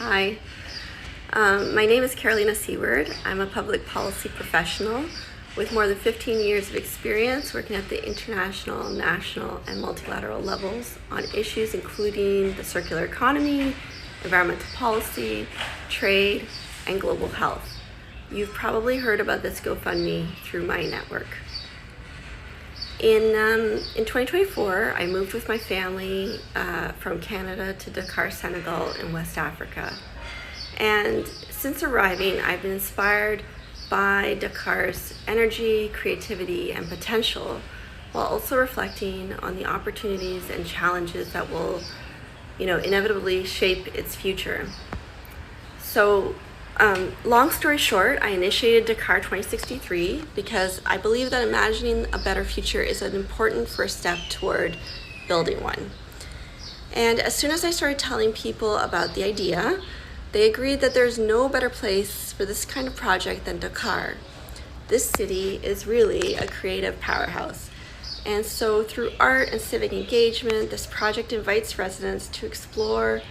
Hi, my name is Carolina Seward. I'm a public policy professional with more than 15 years of experience working at the international, national, and multilateral levels on issues including the circular economy, environmental policy, trade, and global health. You've probably heard about this GoFundMe through my network. In 2024, I moved with my family from Canada to Dakar, Senegal in West Africa. And since arriving, I've been inspired by Dakar's energy, creativity, and potential, while also reflecting on the opportunities and challenges that will, inevitably shape its future. So, long story short, I initiated Dakar 2063 because I believe that imagining a better future is an important first step toward building one. And as soon as I started telling people about the idea, they agreed that there's no better place for this kind of project than Dakar. This city is really a creative powerhouse. And so through art and civic engagement, this project invites residents to explore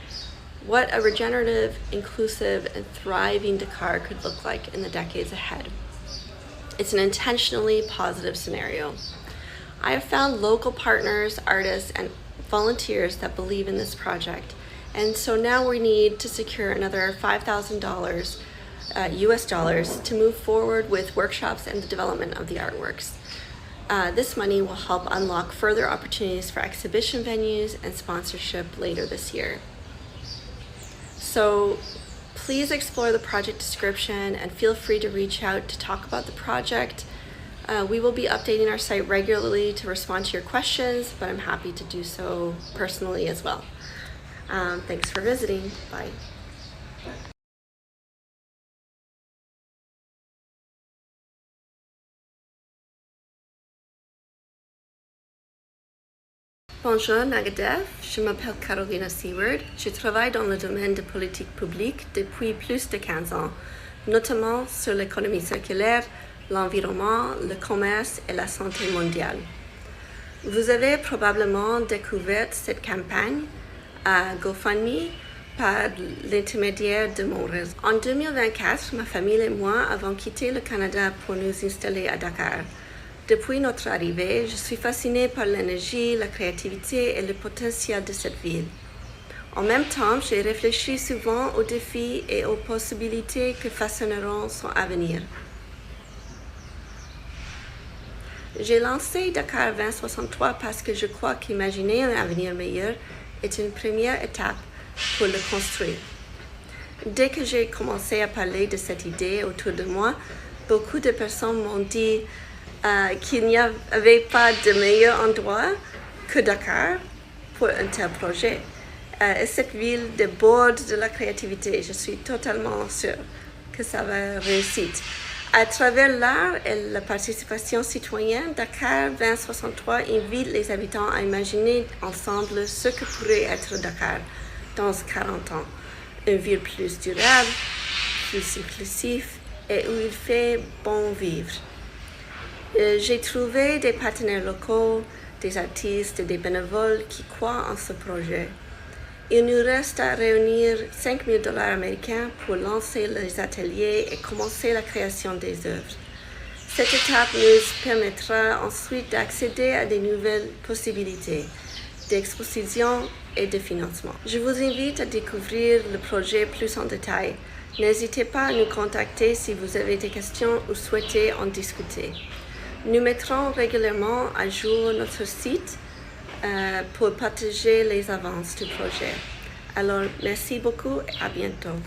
what a regenerative, inclusive, and thriving Dakar could look like in the decades ahead. It's an intentionally positive scenario. I have found local partners, artists, and volunteers that believe in this project. And so now we need to secure another $5,000 US dollars to move forward with workshops and the development of the artworks. This money will help unlock further opportunities for exhibition venues and sponsorship later this year. So please explore the project description and feel free to reach out to talk about the project. We will be updating our site regularly to respond to your questions, but I'm happy to do so personally as well. Thanks for visiting. Bye. Bonjour Nagadev, je m'appelle Carolina Seward. Je travaille dans le domaine de politique publique depuis plus de 15 ans, notamment sur l'économie circulaire, l'environnement, le commerce et la santé mondiale. Vous avez probablement découvert cette campagne à GoFundMe par l'intermédiaire de mon réseau. En 2024, ma famille et moi avons quitté le Canada pour nous installer à Dakar. Depuis notre arrivée, je suis fascinée par l'énergie, la créativité et le potentiel de cette ville. En même temps, j'ai réfléchi souvent aux défis et aux possibilités que façonneront son avenir. J'ai lancé Dakar 2063 parce que je crois qu'imaginer un avenir meilleur est une première étape pour le construire. Dès que j'ai commencé à parler de cette idée autour de moi, beaucoup de personnes m'ont dit qu'il n'y avait pas de meilleur endroit que Dakar pour un tel projet. Et cette ville déborde de la créativité. Je suis totalement sûre que ça va réussir. À travers l'art et la participation citoyenne, Dakar 2063 invite les habitants à imaginer ensemble ce que pourrait être Dakar dans 40 ans. Une ville plus durable, plus inclusive et où il fait bon vivre. J'ai trouvé des partenaires locaux, des artistes et des bénévoles qui croient en ce projet. Il nous reste à réunir $5,000 américains pour lancer les ateliers et commencer la création des œuvres. Cette étape nous permettra ensuite d'accéder à de nouvelles possibilités d'exposition et de financement. Je vous invite à découvrir le projet plus en détail. N'hésitez pas à nous contacter si vous avez des questions ou souhaitez en discuter. Nous mettrons régulièrement à jour notre site pour partager les avances du projet. Alors, merci beaucoup et à bientôt.